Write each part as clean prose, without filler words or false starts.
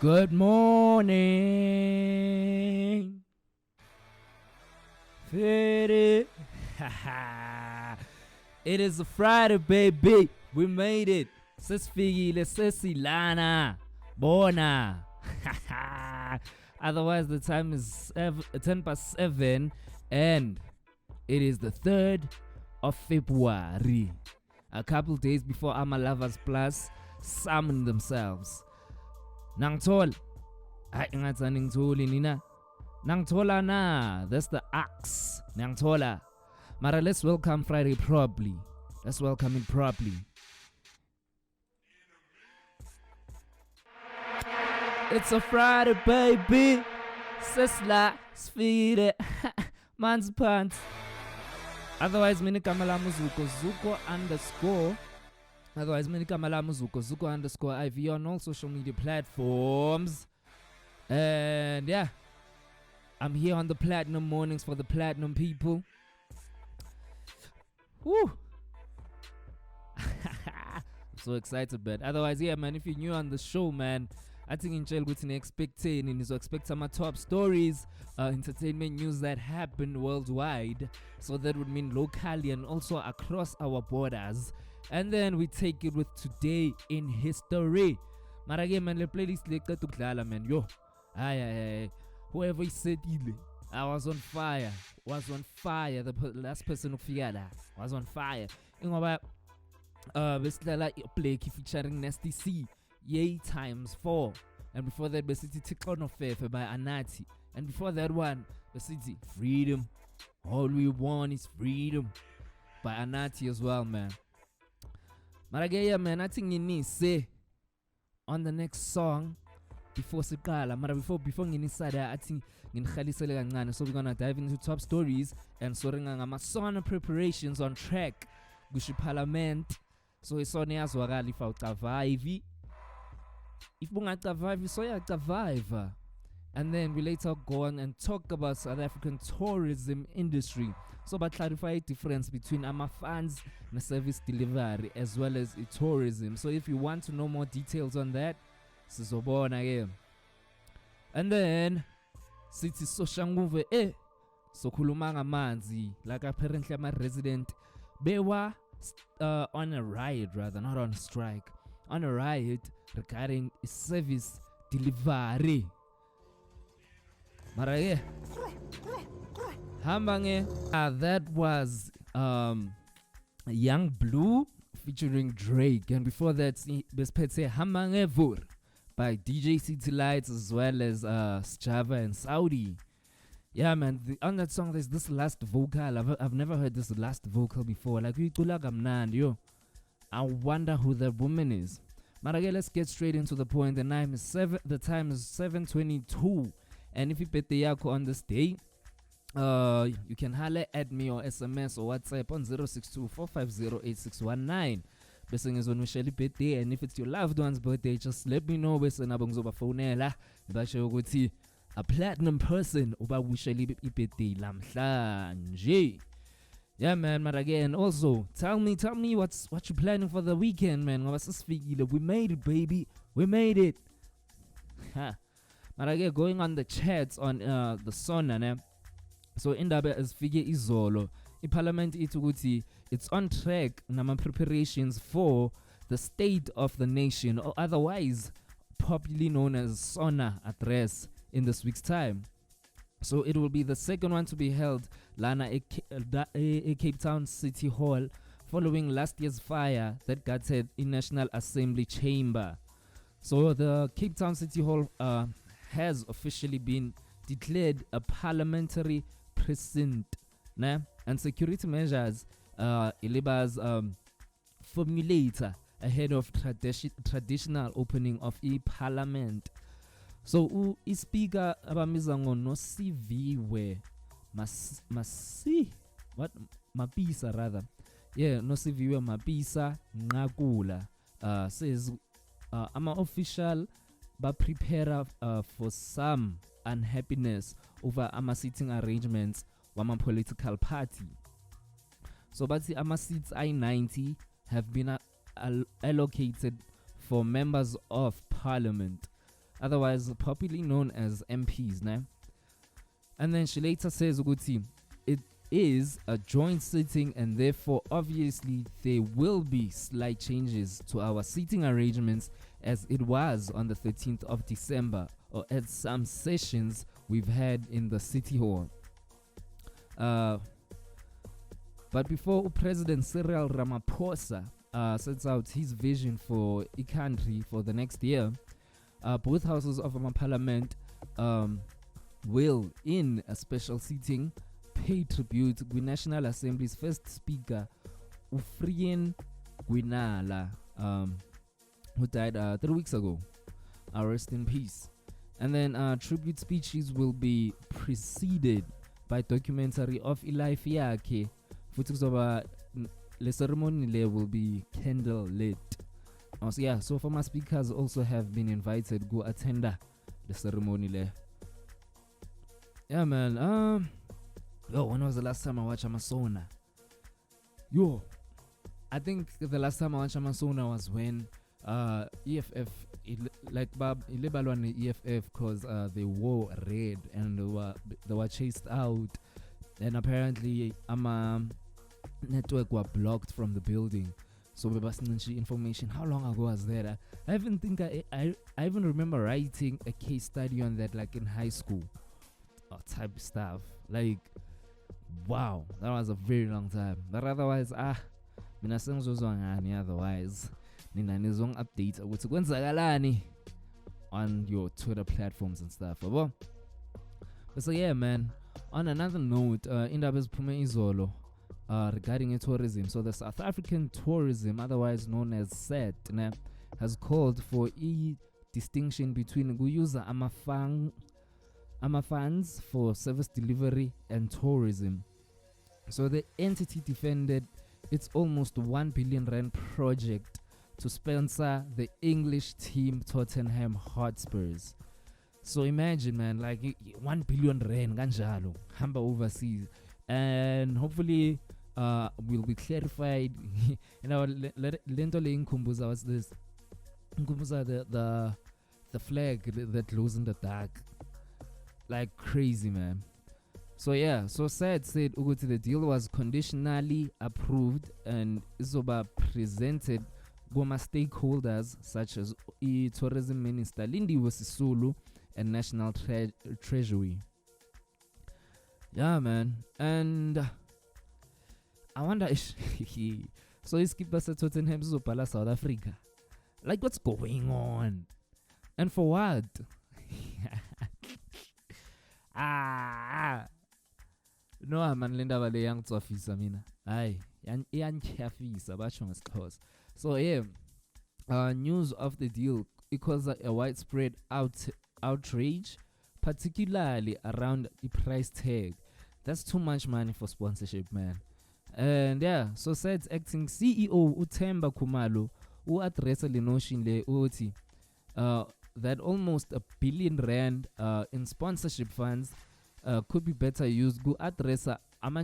Good morning. Fitty. It is a Friday, baby. We made it. Sesfigile, sesilana. Bona. Otherwise, the time is 10 past 7 and it is the 3rd of February. A couple days before Ama Lovers Plus summon themselves. Nangtol. Ay, ngathani ngitholi nina. Nangtola na. That's the axe. Nangtola. Mara, let's welcome Friday properly. Let's welcome it properly. It's a Friday, baby. Sesla, sfide. Man's pants. Otherwise, mini kamalamu zuko. Zuko underscore. Otherwise, mini kamalamu zuko. Zuko underscore IV on all social media platforms. And yeah, I'm here on the Platinum Mornings for the Platinum people. Woo! I'm so excited, but otherwise, yeah, man, if you're new on the show, man, I think in jail within expecting and so expect some top stories, entertainment news that happen worldwide. So that would mean locally and also across our borders. And then we take it with today in history. Marage man, the playlist like to klala man. Yo, ay. Whoever said it, I was on fire. The last person who figured that was on fire. Ingoba besidlala play featuring Nasty C. Yay times 4. And before that, Besiti Tikon of Fefe by Anati. And before that one, Besiti Freedom. All we want is freedom by Anati as well, man. Marageya, man, I think you need say on the next song before Sikala. Mara before Ginisada, I think in Khalisele Ngana. So we're gonna dive into top stories and Soringa Masona preparations on track. Gushi Parliament. So it's on as Wagali for Tavavi. If we survive, so yeah, survive. And then we later go on and talk about South African tourism industry. So but clarify the difference between our fans and service delivery as well as tourism. So if you want to know more details on that, sizobona again. And then sithi soshanguve sokhuluma ngamanzi, like apparently I'm a resident bewa on a riot, rather not on strike, on a riot regarding service delivery. Maraye Hambange. That was Young Blue featuring Drake, and before that Bespetse Hambange Vur by DJ City Lights as well as Sjava and Saudi. Yeah, man, on that song there's this last vocal. I've never heard this last vocal before. Like yo, I wonder who that woman is. Marage, let's get straight into the point. The time is 7:22, and if you bet the yako on this day, you can holler at me or SMS or WhatsApp on 062-450-8619. Bese is on Michelle birthday, and if it's your loved one's birthday, just let me know. Bese nabongoba phonela basho ukuthi a platinum person uba wisheli birthday lamhlanje. Yeah, man, but again, also, tell me what you planning for the weekend, man. We made it, baby. We made it. But again, going on the chats on the Sona, ne? So indaba is figure izolo. In Parliament it's on track nama preparations for the State of the Nation, or otherwise popularly known as Sona address in this week's time. So it will be the second one to be held Lana Cape Town City Hall, following last year's fire that gutted in National Assembly Chamber. So the Cape Town City Hall has officially been declared a parliamentary precinct, né? And security measures Eliba's formulator ahead of traditional opening of a parliament. So speaker abamiza ngono Siviwe Mapisa rather. Yeah, no Siviwe Mapisa Ngakula says I'm official but prepare for some unhappiness over our seating arrangements with my political party. So but the our seats I-90 have been allocated for members of parliament. otherwise popularly known as MPs. Nah? And then she later says, Uguti, it is a joint sitting, and therefore, obviously, there will be slight changes to our seating arrangements as it was on the 13th of December, or at some sessions we've had in the City Hall. But before President Cyril Ramaphosa sets out his vision for the country for the next year, both houses of Parliament will, in a special sitting, pay tribute to the National Assembly's first speaker, Ufrien Gwinala, who died 3 weeks ago. Rest in peace. And then tribute speeches will be preceded by documentary of life yakhe. The ceremony will be candle lit. So former speakers also have been invited to attend the ceremony. Yeah, man. When was the last time I watched Amazona? I think the last time I watched Amazona was when EFF, EFF, because they wore red and they were chased out, and apparently network were blocked from the building. So we was information. How long ago was that? I even think I even remember writing a case study on that, like in high school, type of stuff. Like, wow, that was a very long time. But otherwise, mina sengizozwa ngani otherwise. Nina nizong update ukuthi kwenzakalani on your Twitter platforms and stuff. But so yeah, man. On another note, indaba eziphume izolo regarding tourism. So the South African Tourism, otherwise known as SAT, has called for a distinction between user funds for service delivery and tourism. So the entity defended its almost 1 billion rand project to sponsor the English team Tottenham Hotspurs. So imagine, man, like 1 billion rand kanjalo hamba overseas, and hopefully will be clarified. Lento le inkumbuza was this. Inkumbuza the flag that glows in the dark, like crazy, man. So yeah, so SAD said the deal was conditionally approved and izoba presented goma stakeholders such as Tourism Minister Lindiwe Sisulu and National Treasury. Yeah, man. And I wonder so his keeper said Tottenham Zopala South Africa. Like, what's going on? And for what? No, man, Linda Vale young officer, mina. Aye, yan chafisa, but so yeah, news of the deal equals a widespread outrage, particularly around the price tag. That's too much money for sponsorship, man. And yeah, so SAD's acting CEO Uthemba Khumalo who addressed the notion that almost R1 billion in sponsorship funds could be better used to address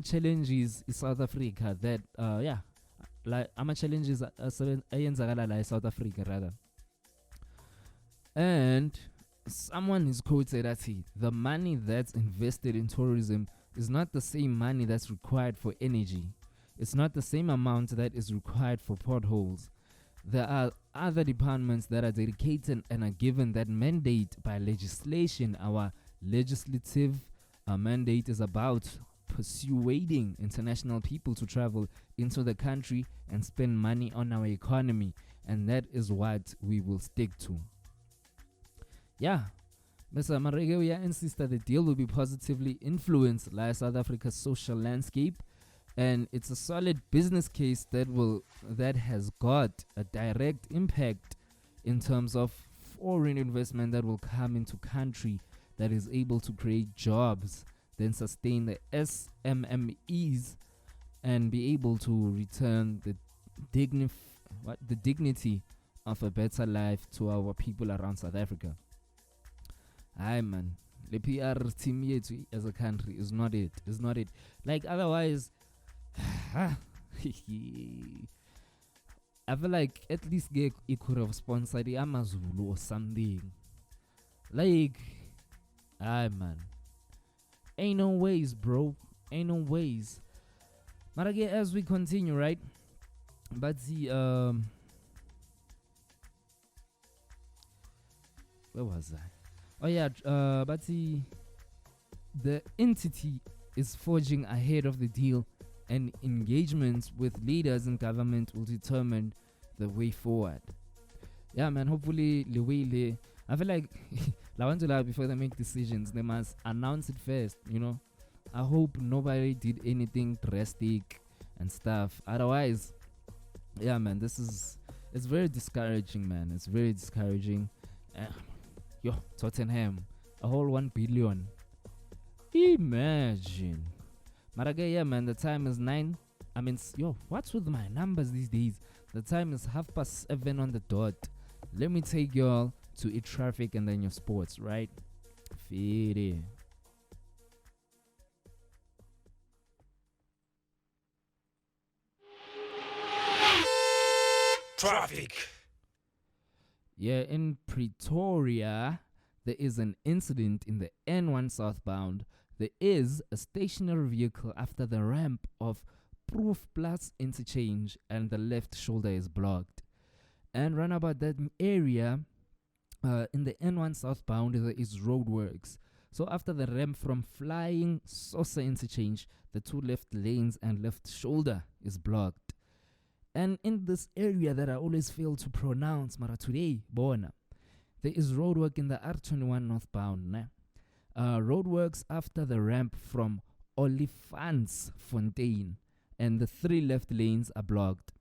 challenges in South Africa that like challenges in South Africa rather. And someone is quoted that the money that's invested in tourism is not the same money that's required for energy. It's not the same amount that is required for potholes. There are other departments that are dedicated and are given that mandate by legislation. Our legislative mandate is about persuading international people to travel into the country and spend money on our economy, and that is what we will stick to. Yeah, Mr. Marege insists that the deal will be positively influenced by South Africa's social landscape, and it's a solid business case that has got a direct impact in terms of foreign investment that will come into country that is able to create jobs, then sustain the SMMEs, and be able to return the dignity of a better life to our people around South Africa. Aye, man. The PR team yetu as a country is not it. It's not it. Like, otherwise, I feel like at least it could have sponsored the Amazulu or something. Like, man, ain't no ways, bro. Ain't no ways. But again, as we continue, right? But the where was I? Oh yeah, but the entity is forging ahead of the deal, and engagements with leaders in government will determine the way forward. Yeah, man. Hopefully, I feel like I want to lie before they make decisions. They must announce it first. I hope nobody did anything drastic and stuff. Otherwise, yeah, man, it's very discouraging, man. It's very discouraging. Yo, Tottenham, a whole 1 billion. Imagine. But again, yeah, man, the time is 9. I mean, what's with my numbers these days? The time is 7:30 on the dot. Let me take y'all to traffic and then your sports, right? Feed it. Traffic. Yeah, in Pretoria, there is an incident in the N1 southbound. There is a stationary vehicle after the ramp of Proof Plus interchange and the left shoulder is blocked. And round about that area, in the N1 southbound, there is roadworks. So after the ramp from Flying Saucer interchange, the 2 left lanes and left shoulder is blocked. And in this area that I always fail to pronounce, Mara today, Bona, there is roadwork in the R21 northbound. Roadworks after the ramp from Olifants Fontaine, and the 3 left lanes are blocked.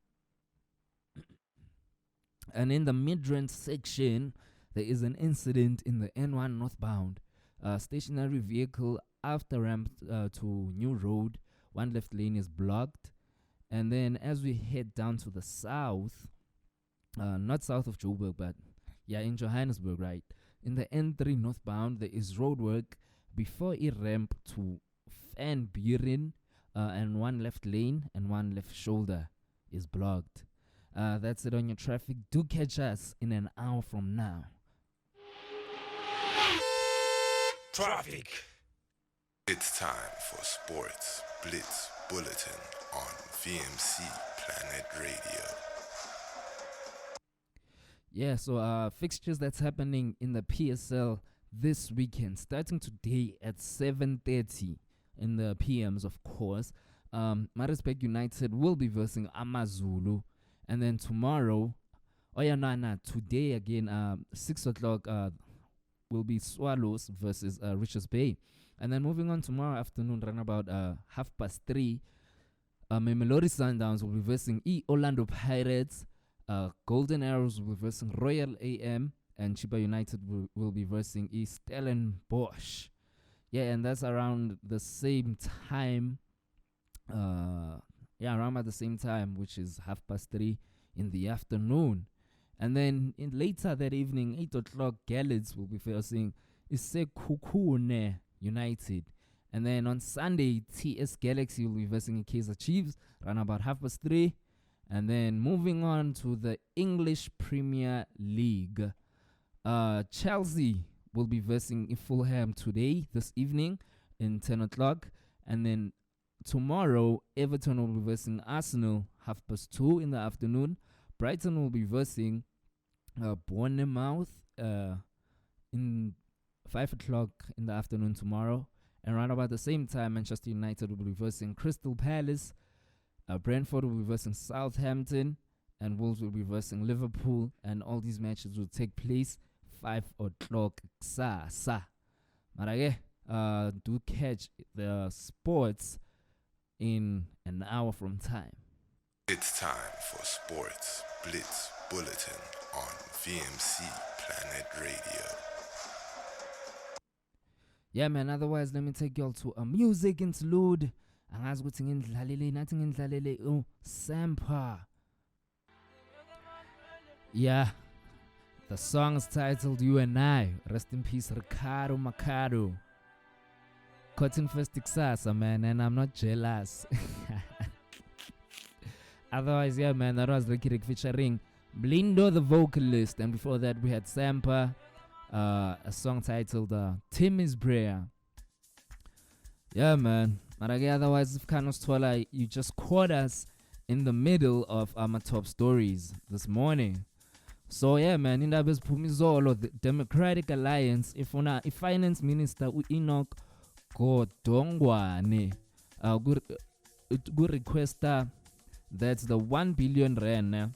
And in the Midrand section, there is an incident in the N1 northbound. Stationary vehicle after ramp to New Road, 1 left lane is blocked. And then as we head down to the south, not south of Joburg, but yeah, in Johannesburg, right? In the N3 northbound, there is roadwork before a ramp to Van Buren, and 1 left lane and 1 left shoulder is blocked. That's it on your traffic. Do catch us in an hour from now. Traffic. It's time for Sports Blitz Bulletin on VMC Planet Radio. Yeah, so fixtures that's happening in the PSL this weekend, starting today at 7:30 in the PMs, of course. Maritzburg United will be versing Amazulu, and then tomorrow, today again, 6 o'clock, will be Swallows versus Richards Bay. And then moving on tomorrow afternoon, around about 3:30, Mamelodi Sundowns will be versing Orlando Pirates. Golden Arrows will be versing Royal AM, and Chiba United will be versing Stellenbosch. Yeah, and that's around the same time. Around at the same time, which is 3:30 in the afternoon. And then later that evening, 8 o'clock, Gallants will be versing Isekukune United. And then on Sunday, TS Galaxy will be versing Kaizer Chiefs around about 3:30. And then moving on to the English Premier League, Chelsea will be versing Fulham today, this evening, in 10 o'clock. And then tomorrow, Everton will be versing Arsenal 2:30 in the afternoon. Brighton will be versing Bournemouth in 5 o'clock in the afternoon tomorrow. And around about the same time, Manchester United will be versing Crystal Palace. Brentford will be versing Southampton, and Wolves will be versing Liverpool. And all these matches will take place 5 o'clock kusasa. Marage, do catch the sports in an hour from time. It's time for Sports Blitz Bulletin on VMC Planet Radio. Yeah, man, otherwise let me take y'all to a music interlude. Angazi ukuthi ngindlalele nathi ngindlalele Sampa. Yeah, the song is titled You and I. Rest in peace, Ricardo Macado. Cotton first kusasa, man, and I'm not jealous. Otherwise, yeah, man, that was Ricky Rick featuring Blindo the vocalist, and before that we had Sampa, a song titled Tim is Prayer. Yeah, man. But otherwise, if Kanos Twala, you just caught us in the middle of our top stories this morning. So yeah, man, in Indabes Pumizolo, the Democratic Alliance, if Finance Minister Enoch Godongwane good requester that's the 1 billion rand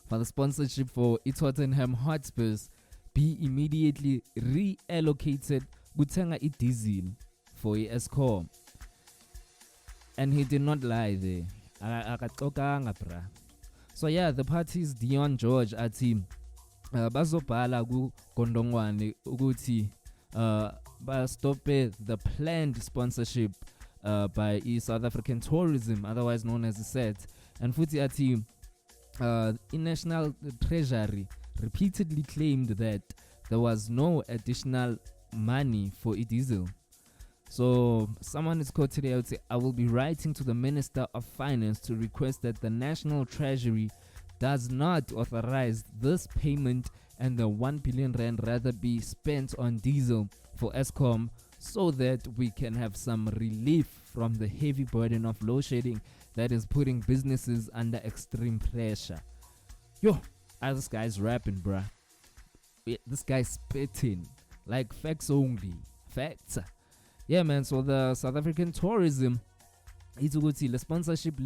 for the sponsorship for Tottenham Hotspurs be immediately reallocated kuthenga diesel for Eskom. And he did not lie there. Akaxokanga bra. So yeah, the party's Dion George athi bazobhala ku Gondongwane ukuthi bastope the planned sponsorship by South African Tourism, otherwise known as SET. And futhi athi National Treasury repeatedly claimed that there was no additional money for diesel. So someone is quoted here would say, I will be writing to the Minister of Finance to request that the National Treasury does not authorize this payment and the 1 billion rand rather be spent on diesel for Eskom so that we can have some relief from the heavy burden of load shedding that is putting businesses under extreme pressure. Yo, this guy's rapping, bruh. This guy's spitting like facts only. Facts. Yeah, man. So the South African Tourism, the sponsorship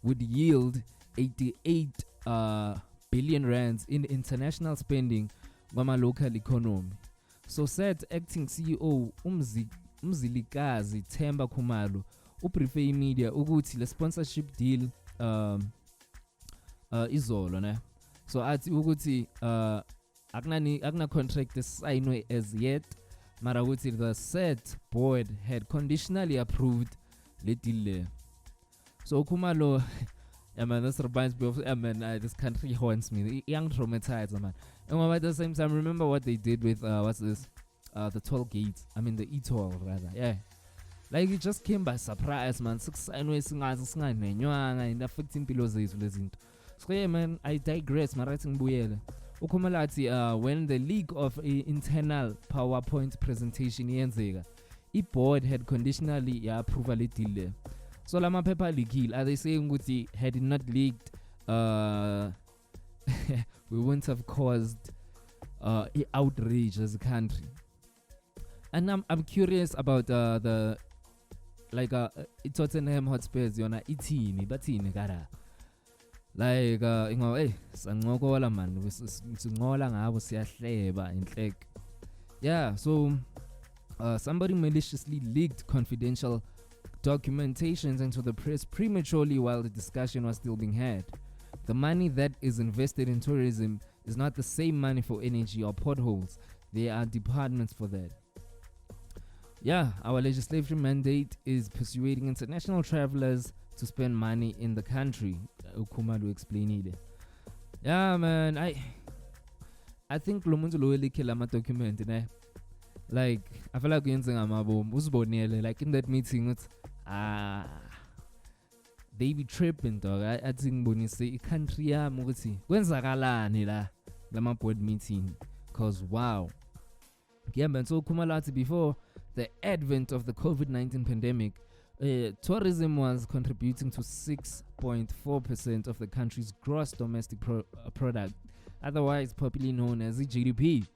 would yield 88 billion rands in international spending by my local economy. So said acting CEO Umzilikazi Themba Khumalo uprefer media ukuthi le sponsorship deal izolo ne. So athi ukuthi akuna contract signed as yet. Mara ukuthi the SET board had conditionally approved le deal. So Khumalo, yeah man, this reminds me of this country haunts me. Young traumatized, man. And at the same time, remember what they did with what's this? The toll gates. I mean the e-toll rather. Yeah. Like it just came by surprise, man. Affecting pillows so yeah, man, I digress. My writing buyele. When the leak of internal PowerPoint presentation yenzeka, the board had conditionally approval deal. So lama paper leak, are they saying ukuthi had it not leaked, we wouldn't have caused outrage as a country. And I'm curious about the Tottenham Hotspurs yona ithini bathini kara. Like sancokola man sincola ngabo siyahleba inhlek. Yeah, so somebody maliciously leaked confidential documentations into the press prematurely while the discussion was still being had. The money that is invested in tourism is not the same money for energy or potholes. There are departments for that. Yeah, our legislative mandate is persuading international travelers to spend money in the country. Ukumalu explained it. Yeah, man, I think lo muntu lo leakela ama document ne. Like I feel like yenze ngamabomu usibonele like in that meeting it's they be tripping dog. I think ngibonise country yami ukuthi kwenzakalani la lama board meeting cause wow. Yeah, man, so Kumalati before the advent of the COVID-19 pandemic, tourism was contributing to 6.4% of the country's gross domestic product, otherwise popularly known as the GDP.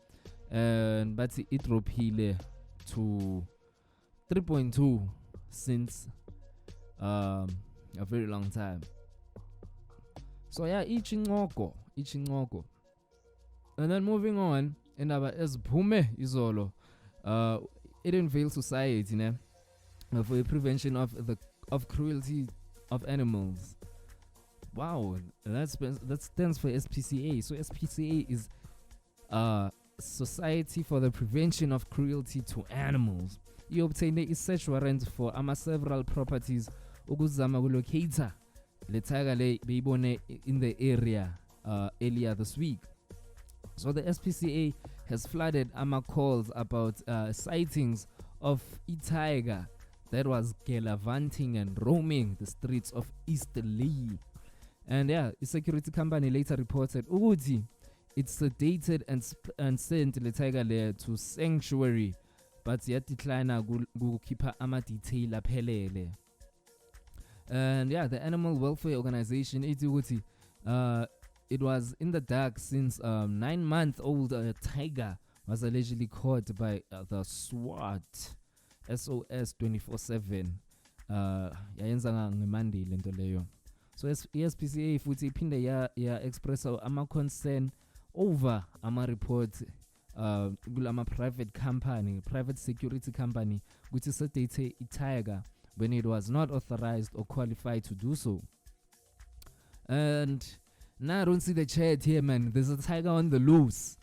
But it dropped to 3.2 since a very long time. So yeah, ichinqoko. And then moving on, and as Pume Izolo, Edenvale Society, for the prevention of cruelty of animals. Wow, that stands for SPCA. So SPCA is Society for the Prevention of Cruelty to Animals. You obtained a search warrant for several properties ukuzama kulocata le tiger le beyibone in the area earlier this week. So the SPCA has flooded calls about sightings of a tiger that was gallivanting and roaming the streets of East Leigh. And yeah, a security company later reported ukuthi It's sedated and sent the tiger lair to sanctuary, but yet decline keep ama detail aphelele. And yeah, the Animal Welfare Organization, it was in the dark since 9-month-old tiger was allegedly caught by the SWAT, SOS 24/7. Yayenza ngeMonday lento leyo. So ESPCA futhi iphinde ya express ama concern over ama report kulama private security company which is sedate tiger when it was not authorized or qualified to do so. And now I don't see the chat here, man. There's a tiger on the loose.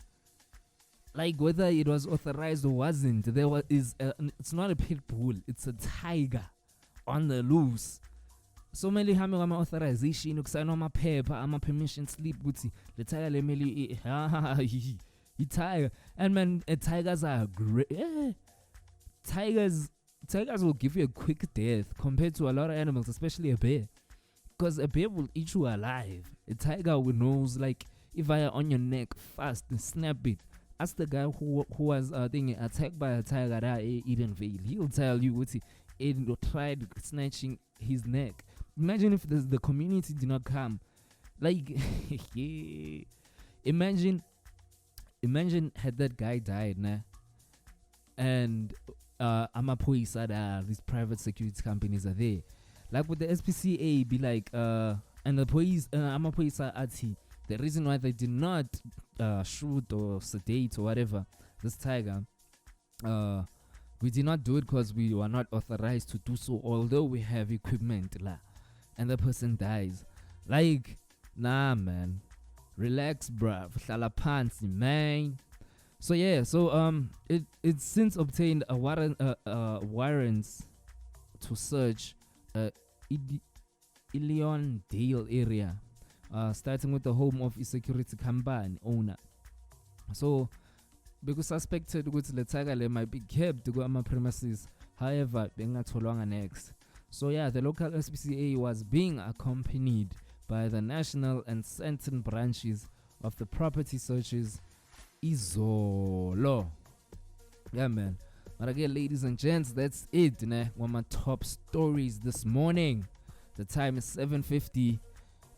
Like whether it was authorized or wasn't, it's not a pit bull, it's a tiger on the loose. So many hammer ama authorization ukusayina ama paper ama permission slip ukuthi le tiger le meli I tiger. And man, tigers are great. Tigers will give you a quick death compared to a lot of animals, especially a bear. Because a bear will eat you alive. A tiger will knows like if I are on your neck fast and snap it. Ask the guy who was attacked by a tiger at Edenvale. He'll tell you what he tried snatching his neck. Imagine if the community did not come. Like, imagine had that guy died, nah? And Amapoisa, these private security companies are there. Like with the SPCA, be like, and the police, Amapoisa Ati, the reason why they did not shoot or sedate or whatever this tiger, we did not do it because we were not authorized to do so, although we have equipment, and the person dies. Like, nah, man, relax, bruv, hlala phansi, man. So yeah, it's since obtained a warrants to search Ilion Dale area, starting with the home of a security company owner. So because suspected ukuthi le tiger le might be kept to ama premises, however bengatholwanga next. So yeah, the local SPCA was being accompanied by the national and Sandton branches of the property searches Izolo. Yeah, man. But again, ladies and gents, that's it. One of my top stories this morning. The time is 7:50.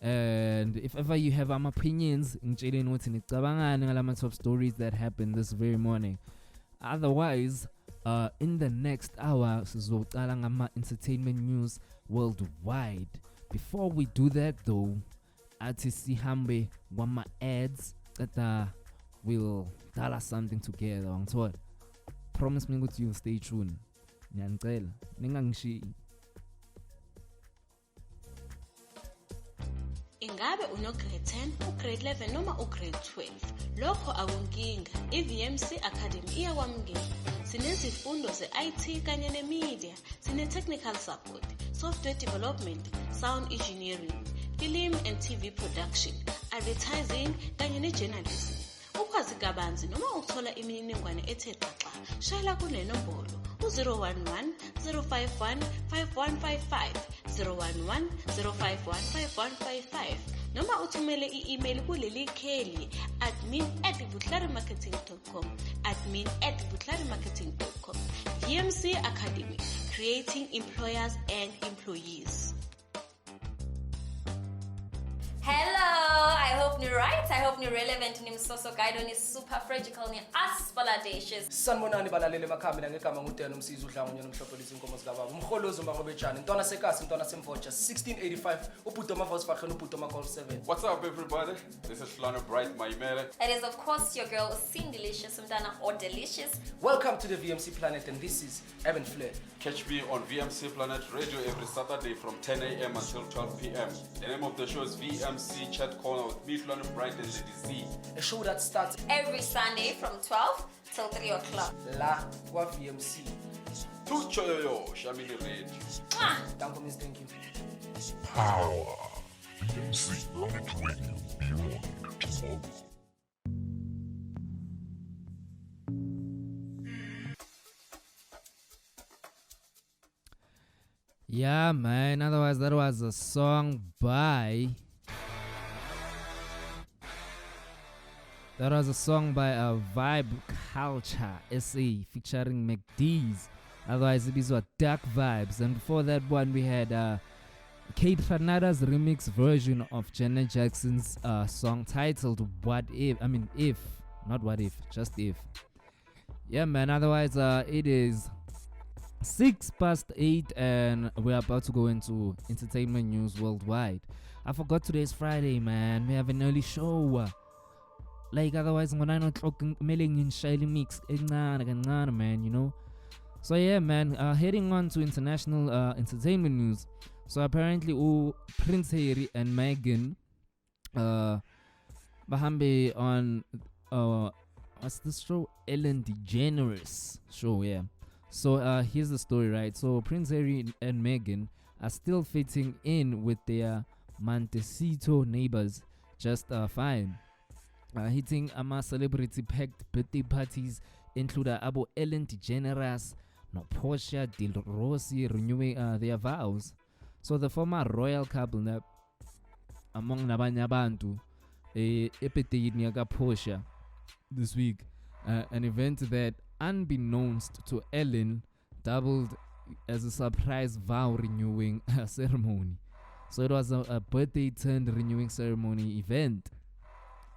And if ever you have opinions, ngitshele top stories that happened this very morning. Otherwise, in the next hour, sizoqala ngama entertainment news worldwide. Before we do that, though, athi sihambe ngama ads that will tell us something together. Ngithola. Promise me ukuthi you'll stay tuned. Ngiyanicela, ningangishiyi. Ingabe uno-grade 10, ugrade 11 noma ugrade 12? Lokho akunkinga. I-VMC Academy iyakwamukela. Sinezifundo ze-IT kanye ne-media. Sine-technical support, software development, sound engineering, film and TV production, advertising kanye ne-journalism. Ukwazi kabanzi noma uthola imininingwane ethe xaxa, shayela kule nombolo u-011 051 5155 011 051 5155 noma uthumele i-email kuleli kheli admin@butlarimarketing.com admin@butlarimarketing.com. VMC Academy, creating employers and employees. Hello, I hope you're right. I hope you're relevant. Nimsoso guide on is super fragile ni aspaladacious. Sanibonani balaleli emakhaya mina ngegama nguDan Umsizi uDlangunya nomhlophelizi inkomo zikababa. Umkholozi uMangobetshane, Ntwana Sekasi, Ntwana Semvotsha, 1685, ubhuti Mavosfarhen, ubhuti Golf 7. What's up, everybody? This is Hlano Bright Maimele. It is of course your girl Sing Delicious, Mtana or Delicious. Welcome to the VMC Planet, and this is Evan Flair. Catch me on VMC Planet Radio every Saturday from 10 a.m. until 12 p.m. The name of the show is VMC Chat Corner with me, Hlano Bright and Lady Z. A show that starts every Sunday from 12 till 3 o'clock. La kwa VMC. Tuchoyoyo, Shamini Radio. Thank you. Power. VMC Planet Radio beyond tomorrow. Yeah, man. Otherwise, that was a song by That was a song by Vibe Culture SA featuring McDee's. Otherwise, it is what Dark Vibes. And before that one, we had Kate Ranada's remix version of Janet Jackson's song titled What If. I mean, If. Not What If, just If. Yeah, man. Otherwise, it is 8:06 and we're about to go into entertainment news worldwide. I forgot today's Friday, man. We have an early show. Like, otherwise, I'm going to in Shiley Mix, man, you know. So, yeah, man, heading on to international entertainment news. So, apparently, Prince Harry and Meghan, Bahambe on, what's this show? Ellen DeGeneres show, yeah. So, here's the story, right? So, Prince Harry and Meghan are still fitting in with their Montecito neighbors just fine. Hitting celebrity packed birthday parties include Abo Ellen DeGeneres, no Portia de Rossi renewing their vows. So the former royal couple among nabanye abantu epeteyini yaka Portia this week, an event that unbeknownst to Ellen doubled as a surprise vow renewing ceremony. So it was a birthday turned renewing ceremony event.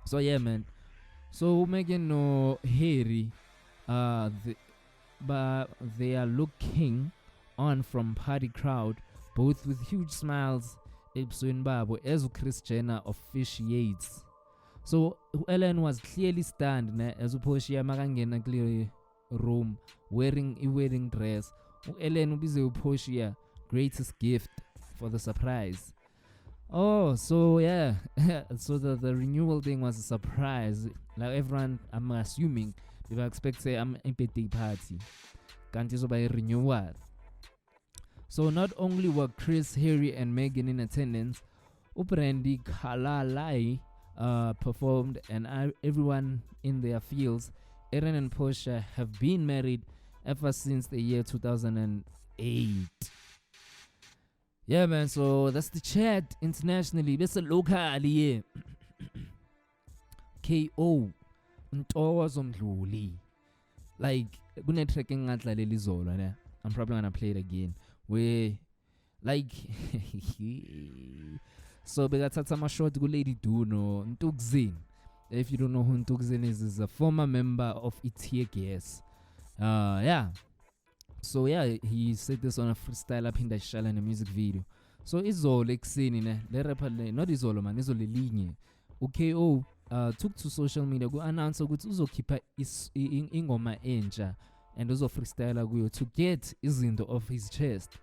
So yeah, man. So Meghan no Harry, but they are looking on from party crowd, both with huge smiles. Ebusweni babo as Kris Jenner officiates. So Ellen was clearly stunned as Portia makangena kule room wearing a wedding dress. Ellen ubize Portia greatest gift for the surprise. Oh, so yeah, so the renewal thing was a surprise. Like everyone, I'm assuming they were expecting a birthday party. Can't you buy renewal? So not only were Chris, Harry, and Meghan in attendance, Brandy Kalalai performed, and everyone in their fields. Aaron and Portia have been married ever since the year 2008. Yeah, man, so that's the chat internationally. That's a locally, yeah. KO Ntokozo Mdluli. Like, kune-track engadlalela izolo ne. I'm probably gonna play it again. Where, like, so bekathatha ama-shot ku-Lady Duno, Ntukzin. If you don't know who Ntukzin is a former member of Tear Gas. Yeah. So yeah, he said this on a freestyle aphinda shala in a music video. So izolo ekuseni ne le rapper le, not izolo man, izolo linye. UKO took to social media go announce ukuthi uzokhipha ingoma entsha and uzo freestyle kuyo to get izinto off his chest.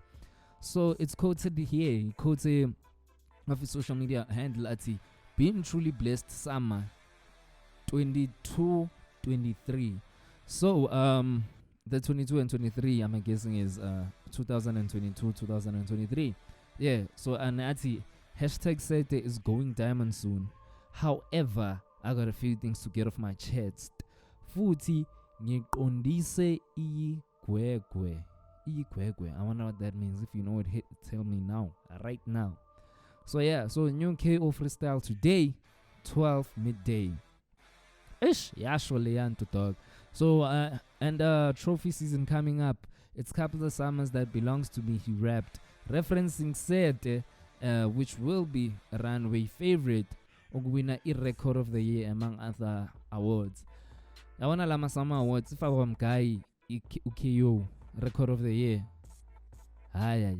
So it's quoted here, he quoted of his social media handle ati being truly blessed summer 22-23. So the 22 and 23 I'm guessing is 2022-2023. Yeah, so Anati hashtag said there is going diamond soon. However, I got a few things to get off my chest. Futhi ngiqondise igwegwe. Igwegwe. I wonder what that means. If you know it, tell me now. Right now. So yeah, so new KO freestyle today, 12 midday. Ish, yeah, surely to dog. So and trophy season coming up. It's Capital Summers that belongs to me, he rapped, referencing Sete, which will be a runway favorite, winner a record of the year among other awards. I wanna lama summer awards. If I were guy UKO record of the year. I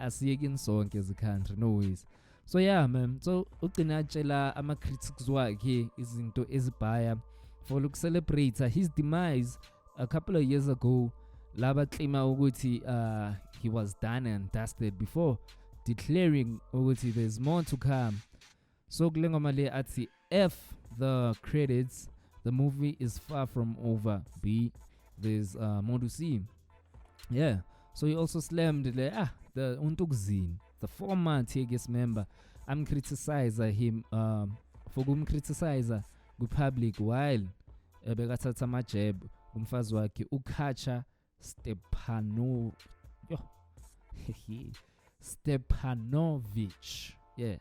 see again song as a country, no ways. So yeah, man. So uqinatshela ama critics wakhe izinto ezibhaya for look celebrate his demise a couple of years ago. Laba claima ukuthi he was done and dusted before declaring ukuthi there's more to come. So kulengoma le athi F the credits, the movie is far from over. B, there's more to see. Yeah. So he also slammed the Ntukzin, the former Tear Gas member. I'm criticizing him for kumcriticize public while bekathatha amajeb umfazi wakhe uKatja Stepanovich. Yeah,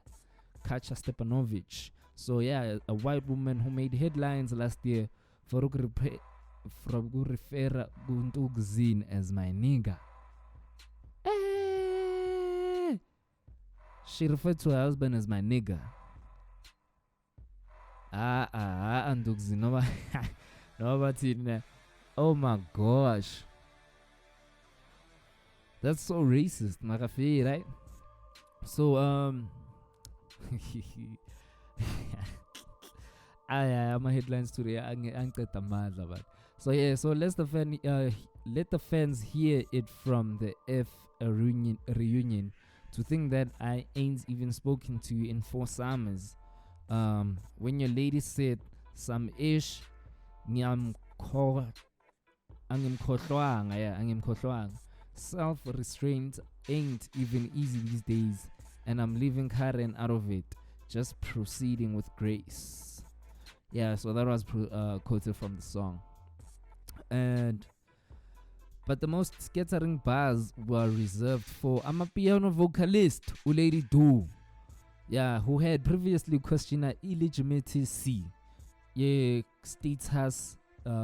Katja Stepanovich. So yeah, a white woman who made headlines last year for refer Guntugzin as my nigga. She referred to her husband as my nigga. Andugzin no. Oh my gosh. That's so racist, Makafi, right? So I'm a headlines today. So yeah, so let the fans hear it from the reunion to think that I ain't even spoken to you in 4 summers. When your lady said some ish, self-restraint ain't even easy these days, and I'm leaving Karen out of it, just proceeding with grace. Yeah, so that was quoted from the song. But the most scattering bars were reserved for amapiano vocalist Lady Do. Yeah, who had previously questioned her illegitimacy. Yeah, states has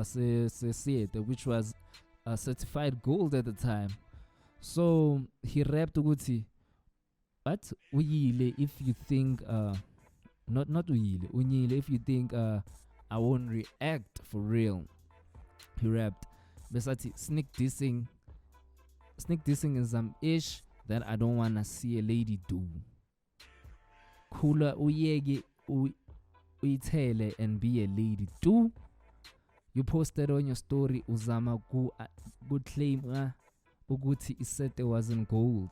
said, which was certified gold at the time. So he rapped Uguti, but uyile if you think not uyile, unyile if you think I won't react for real. He rapped Besati sneak dissing is some ish that I don't wanna see a lady do. Kula uyege uyitele and be a lady do. You posted on your story uzama good claim Uguti isete wasn't gold,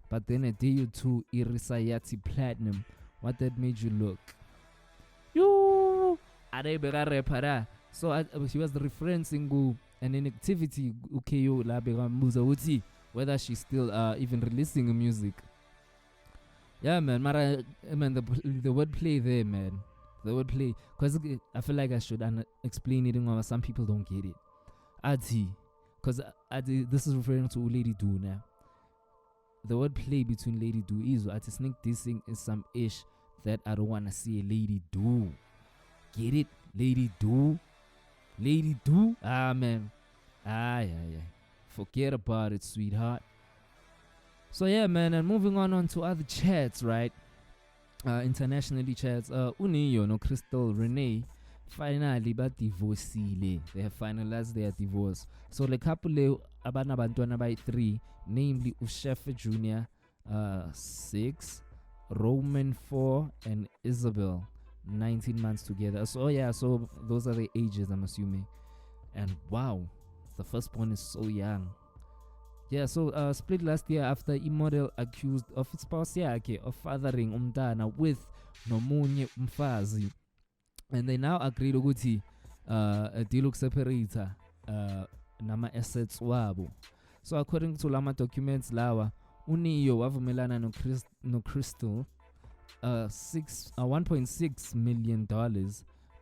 but then a day or two irisayati platinum. What that made you look? You arebega repara. So she was referencing an inactivity ukeyo la bega muza whether she's still even releasing music. Yeah, man, Mara, man, the wordplay there, man. The wordplay, because I feel like I should explain it in some people don't get it. Ati, because this is referring to Lady Do now. The wordplay between Lady Do is Ati sneak dissing is some ish that I don't want to see a lady do. Get it? Lady Do? Lady Do? Ah, man. Yeah. Forget about it, sweetheart. So yeah, man, and moving on to other chats, right? Internationally chats. Uniyo no Crystal Renee finally but divorced. They have finalized their divorce. So the couple abana bantwana by 3, namely Ushefe Jr. 6, Roman 4, and Isabel 19 months together. So yeah, so those are the ages, I'm assuming. And wow, the firstborn is so young. Yeah, so split last year after Immortal accused of its spouse of fathering umntana with nomunye umfazi, and they now agreed ukuthi a deal separator nama assets wabo. So according to lama documents lawa, Uniyo wavumelana no Crystal $1.6 million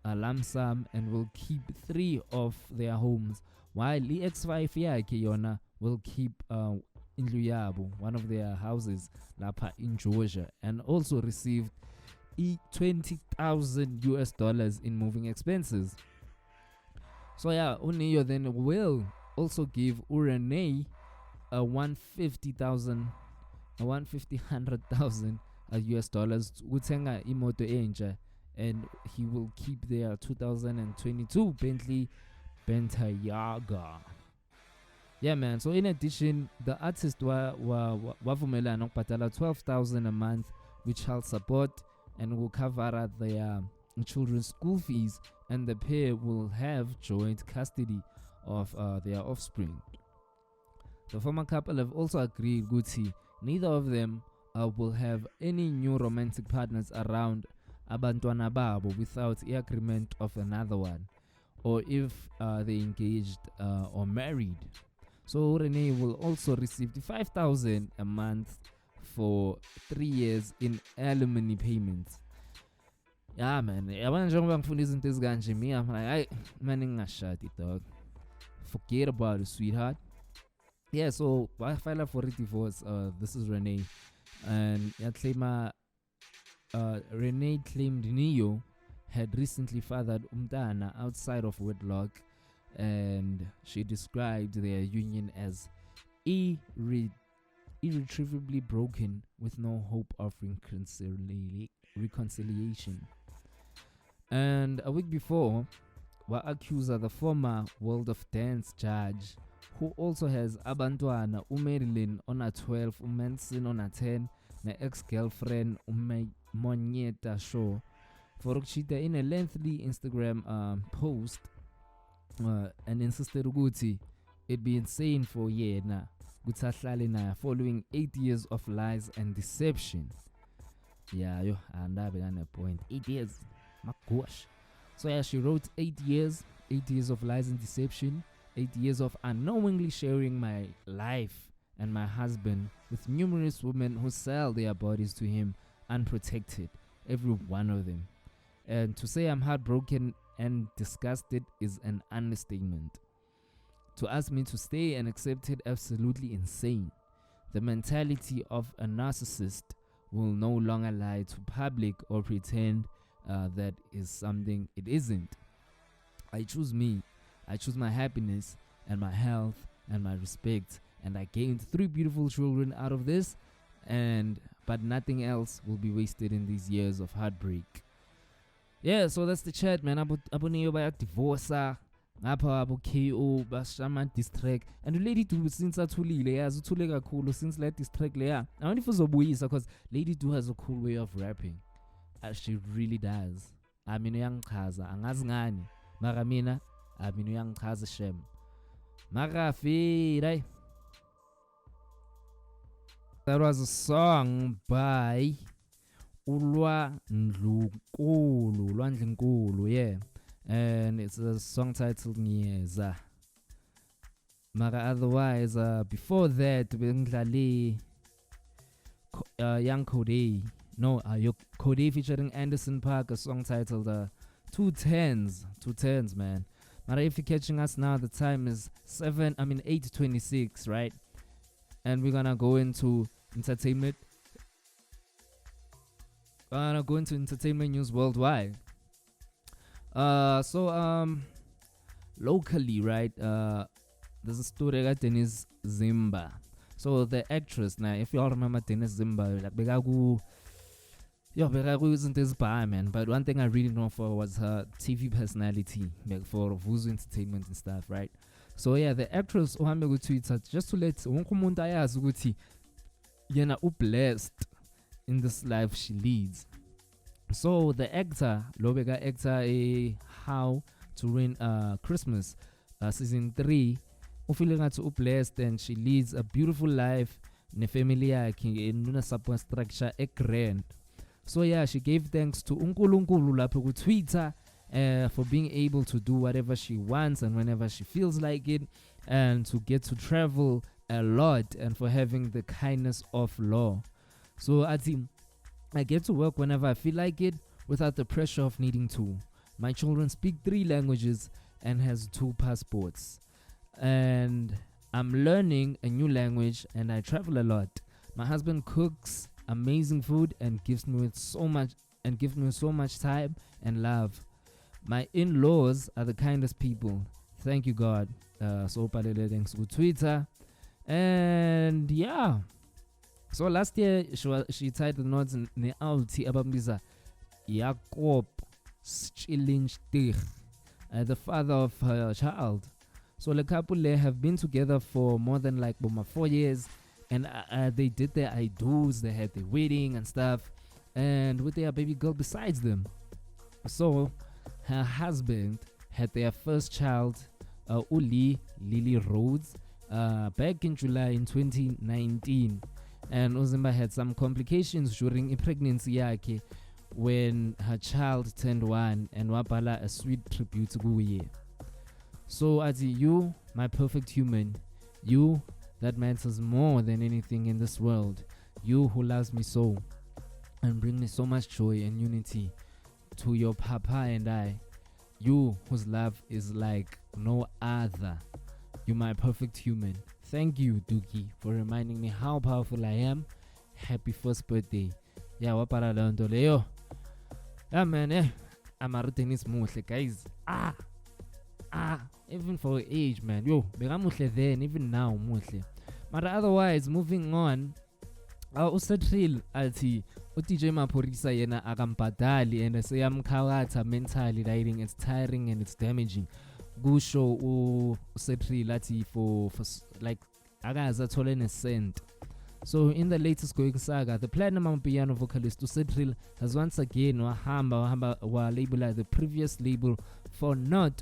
a lump sum and will keep 3 of their homes, while the ex-wife yakhe yona will keep indlu yabo, one of their houses lapha in Georgia, and also received $20,000 in moving expenses. So yeah, Uniyo then will also give Urene a $150,000 uthenga imoto entsha, and he will keep their 2022 Bentley Bentayaga. Yeah, man. So in addition, the artist wavumelana ukubhatala $12,000 a month with child support, and will cover their children's school fees, and the pair will have joint custody of their offspring. The former couple have also agreed Gucci neither of them will have any new romantic partners around abantwana babo without the agreement of another one, or if they engaged or married. So Renee will also receive $5,000 a month for 3 years in alimony payments. Yeah, man. Yabona njengoba ngifunda izinto ezikanje, me I'm like, hey, man, ngingashadi dog. Forget about it, sweetheart. Yeah, so I filed for a divorce. This is Renee, and yaklema Renee claimed Neo had recently fathered umntana outside of wedlock, and she described their union as irretrievably broken with no hope of reconciliation. And a week before, wa-accuser the former World of Dance judge, who also has abantwana uMarilyn on a 12, uManson on a 10, ne-ex-girlfriend Monyeta Shaw, for ukuchita in a lengthy Instagram post, and insisted ukuthi it'd be insane for yena ukuthi ahlale naye following 8 years of lies and deception. Yeah, yo, andabe kana point. 8 years, my gosh. So yeah, she wrote 8 years of lies and deception, 8 years of unknowingly sharing my life and my husband with numerous women who sell their bodies to him unprotected, every one of them. And to say I'm heartbroken and disgusted is an understatement. To ask me to stay and accept it, absolutely insane. The mentality of a narcissist will no longer lie to public or pretend that is something it isn't. I choose me. I choose my happiness and my health and my respect, and I gained 3 beautiful children out of this, but nothing else will be wasted in these years of heartbreak. Yeah, so that's the chat, man. Abo Neo baya divorce ngapha abo KO bashama diss track, and Lady Do since athulile yazi uthule kakhulu since that diss track leya. I wonder if uzobuyisa, cause Lady Do has a cool way of rapping. She really does. I mean uyangichaza angazi ngani, mara mina I mean uyangichaza shem. Mara fira. That was a song by Ulwa Ndlunkulu, yeah. And it's a song titled Nyeza. Mara otherwise, before that, Bengdali Young Cody. No, Cody featuring Anderson Park, a song titled 210s, man. Mara, if you're catching us now, the time is 8:26, right? And we're gonna go into entertainment. News worldwide. Locally, right? There's a story about Dennis Zimba. So the actress, now, if you all remember Dennis Zimba, like Begagu isn't this bar, man. But one thing I really know for was her TV personality, like for Vuzu Entertainment and stuff, right? So yeah, the actress uhambe ku Twitter just to let wonke umuntu ayazi ukuthi yena blessed in this life she leads. So the actor, Lobega actor, How to Win Christmas, season 3, feeling blessed, and she leads a beautiful life ne family yakhe in una support structure grand. So yeah, she gave thanks to uNkulunkulu lapho ku Twitter for being able to do whatever she wants and whenever she feels like it, and to get to travel a lot, and for having the kindness of law. So I get to work whenever I feel like it without the pressure of needing to. My children speak 3 languages and has 2 passports. And I'm learning a new language and I travel a lot. My husband cooks amazing food and gives me so much time and love. My in-laws are the kindest people. Thank you, God. So thanks to Twitter. And yeah. So last year she tied the knots in the alti abambiza Jakob Stilinstich, the father of her child. So the couple have been together for more than 4 years, and they did their idols, they had their wedding and stuff, and with their baby girl besides them. So her husband had their first child, Lily Rhodes, back in July in 2019. And Uzimba had some complications during pregnancy yake when her child turned 1, and wabhala a sweet tribute to Guye. So Azi, you, my perfect human, you that matters more than anything in this world, you who loves me so and bring me so much joy and unity, to your papa and I, you whose love is like no other, you my perfect human. Thank you, Dookie, for reminding me how powerful I am. Happy first birthday. yeah wapala leyo nto leyo. Yeah man, amarutenis muhle guys. Even for age man, yo bekamuhle then, even now muhle. But otherwise moving on, uSetril athi uDJ Maphorisa yena akambhadali and seyamkhawatha mentally, writing it's tiring and it's damaging. Kusho uSetril athi for like akaze athole ne-cent. So in the latest Going Saga, the Platinum Piano vocalist uSetril has once again labeled the previous label for not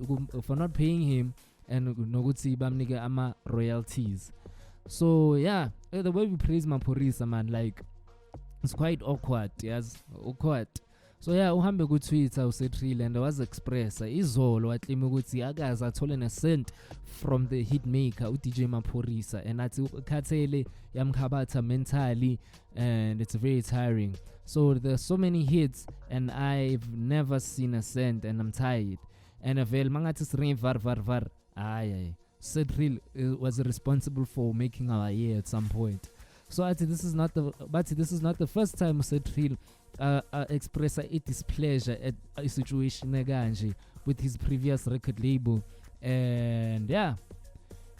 paying him and nokuthi bamnike ama royalties. So yeah, the way we praise Maphorisa man, like it's quite awkward, yes, awkward. So yeah, uhambe ku Twitter uSetril and was expressa izolo watlima ukuthi akaze athole ne-cent from the hitmaker uDJ Maphorisa and athi ukhathele yamkhabatha mentally and it's very tiring. So there's so many hits and I've never seen a cent and I'm tired. And avel mangathi sring var ay Setril was responsible for making our year at some point. So I think this is not the first time Setril express a displeasure at a situation with his previous record label. And yeah,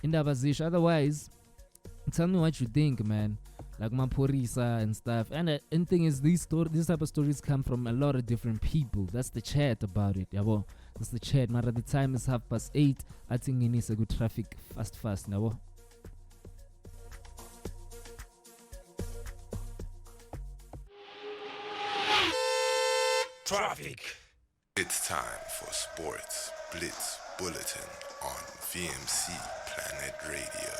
in the position. Otherwise, tell me what you think, man. Like Maphorisa and stuff. And the thing is, this type of stories come from a lot of different people. That's the chat about it. Yabo. That's the chat. But at the time it's 8:30. I think it needs a good traffic fast. Yabo. Traffic. It's time for Sports Blitz Bulletin on VMC Planet Radio.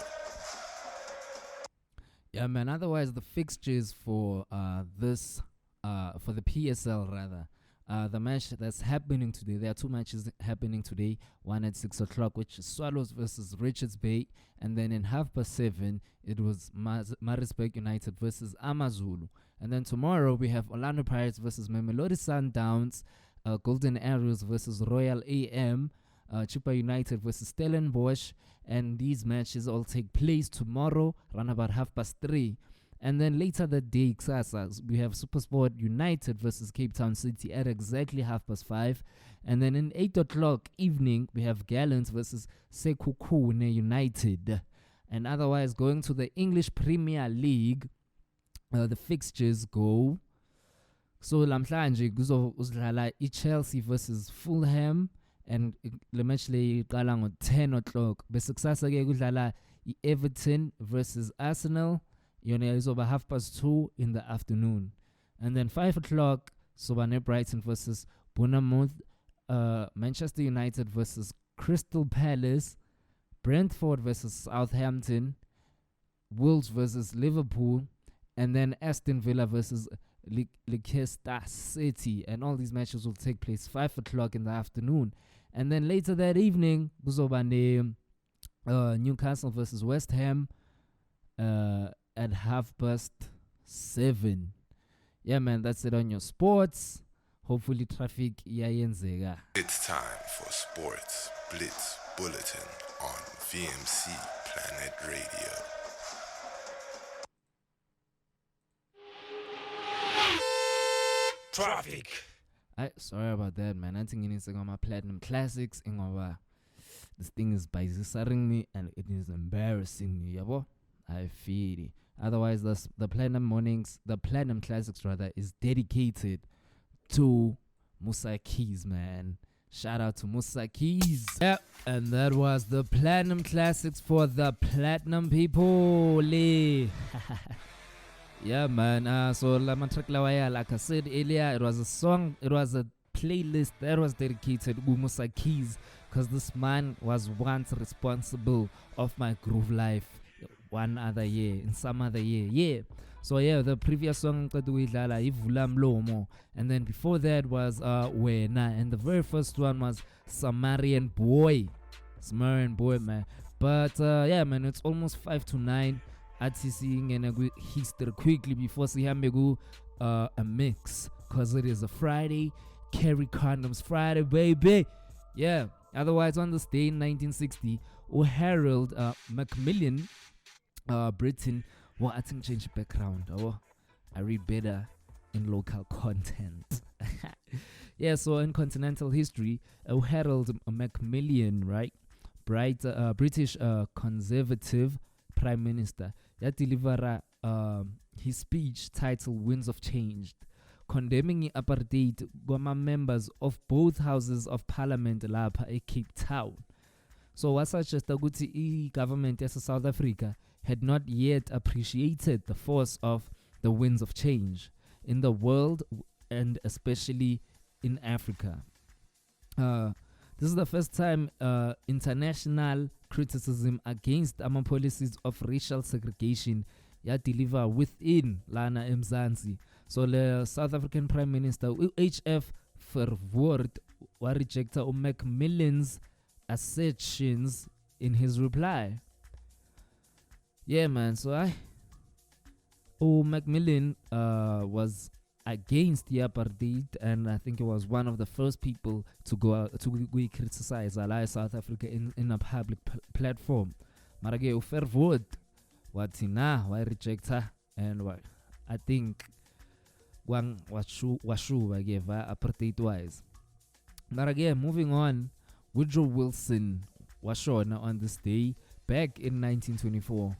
Yeah, man. Otherwise, the fixtures for for the PSL rather, the match that's happening today. There are two matches happening today. One at 6 o'clock, which is Swallows versus Richards Bay, and then in 7:30 it was Maritzburg United versus Amazulu. And then tomorrow we have Orlando Pirates versus Mamelodi Sundowns, Golden Arrows versus Royal AM, Chippa United versus Stellenbosch, and these matches all take place tomorrow around about 3:30. And then later that day, we have SuperSport United versus Cape Town City at exactly 5:30. And then in 8 o'clock evening, we have Gallants versus Sekhukhune United. And otherwise, going to the English Premier League, the fixtures go. So lamhlanje kuzodlala iChelsea versus Fulham, and le match le iqala ngo 10 o'clock. Bese kusasa ke kudlala iEverton versus Arsenal. Yona izoba 2:30 in the afternoon. And then 5 o'clock soba Brighton versus Bournemouth, Manchester United versus Crystal Palace, Brentford versus Southampton, Wolves versus Liverpool, and then Aston Villa versus Leicester City. And all these matches will take place 5 o'clock in the afternoon. And then later that evening, kuzoba Newcastle versus West Ham at 7:30. Yeah, man, that's it on your sports. Hopefully traffic iyayenzeka. It's time for Sports Blitz Bulletin on VMC Planet Radio. Traffic. Sorry about that, man. I think it needs to go my Platinum Classics. This thing is bizaring me and it is embarrassing me, yabo. I feel it. Otherwise, the Platinum Classics rather, is dedicated to Musa Keys, man. Shout out to Musa Keys. Yep, and that was the Platinum Classics for the Platinum people. Yeah, man. So Lamatrack Lawaya, like I said earlier, it was a playlist that was dedicated to Musa Keys, because this man was once responsible of my groove life in some other year. Yeah. So yeah, the previous song Ivula Mlomo, and then before that was Wena, and the very first one was Samarian Boy, man. But yeah, man, it's almost 5:09. I'd seeing and a history quickly before Sihambegu a mix, cause it is a Friday. Carry condoms Friday, baby. Yeah. Otherwise, on this day in 1960, Harold Macmillan, Britain. Well, I think change background. I read better in local content. Yeah, so in continental history, Harold Macmillan, right, British conservative prime minister, that delivered his speech titled "Winds of Change," condemning apartheid kwama members of both houses of parliament lapha eCape Town. So wasugesta ukuthi i-government yase South Africa had not yet appreciated the force of the winds of change in the world and especially in Africa. This is the first time international criticism against our policies of racial segregation ya deliver within lana eMzansi. So the South African Prime Minister HF Verwoerd wa rejecta Macmillan's assertions in his reply. Yeah, man. So Macmillan was against the apartheid, and I think he was one of the first people to go criticize South Africa in a public platform. Marage Verwoerd watina wa rejecta, and I think one washu apartheid wise. But again, moving on, Woodrow Wilson was shown on this day back in 1924.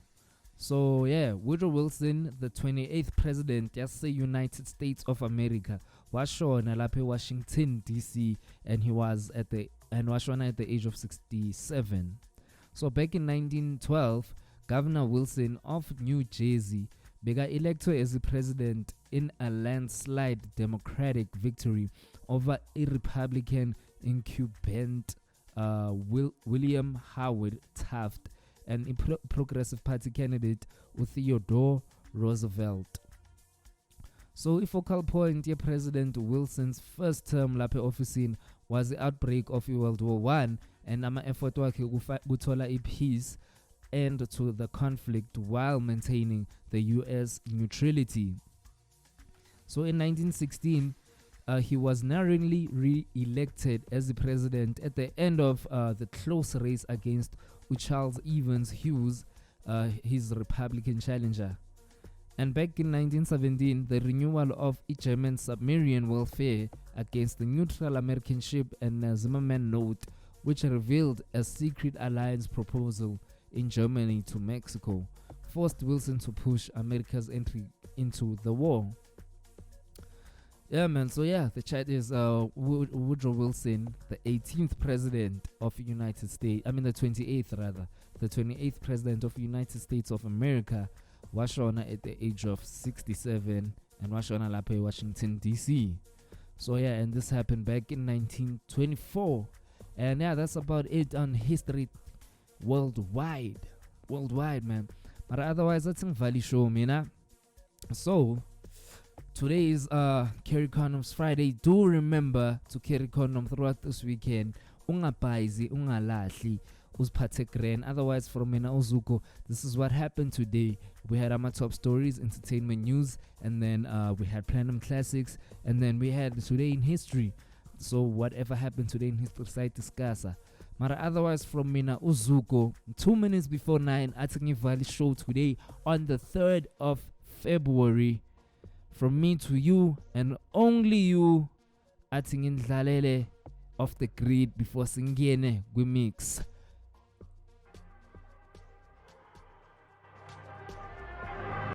So yeah, Woodrow Wilson, the 28th president of the United States of America, was shown at Washington DC, and he was at the age of 67. So back in 1912, Governor Wilson of New Jersey began elected as the president in a landslide Democratic victory over a Republican incumbent William Howard Taft and a Progressive Party candidate Theodore Roosevelt. So a focal point of President Wilson's first term lapha officing was the outbreak of World War I, and ama effort wakhe ukuthola peace end to the conflict while maintaining the US neutrality. So in 1916, he was narrowly re-elected as the president at the end of the close race against Charles Evans Hughes, his Republican challenger. And back in 1917, the renewal of German submarine warfare against the neutral American ship and Zimmerman note, which revealed a secret alliance proposal in Germany to Mexico, forced Wilson to push America's entry into the war. Yeah, man. So yeah, the chat is Woodrow Wilson, the 18th president of the United States. I mean the 28th rather, the 28th president of the United States of America, was shown at the age of 67 and was shown at Washington DC. So yeah, and this happened back in 1924. And yeah, that's about it on history worldwide, man. But otherwise, that's a Valley show, mina. So today is carry condoms Friday. Do remember to carry condom throughout this weekend. Ungabhayizi, ungalahli, uziphathe grand. Otherwise, from mina Uzuko, this is what happened today. We had our top stories, entertainment news, and then we had Platinum Classics, and then we had Today in History. So whatever happened today in history side discussa. Mara otherwise from mina Uzuko, 2 minutes before 9 at the Valley show today on the 3rd of February. From me to you and only you, at Dlalele off the grid before singene we mix.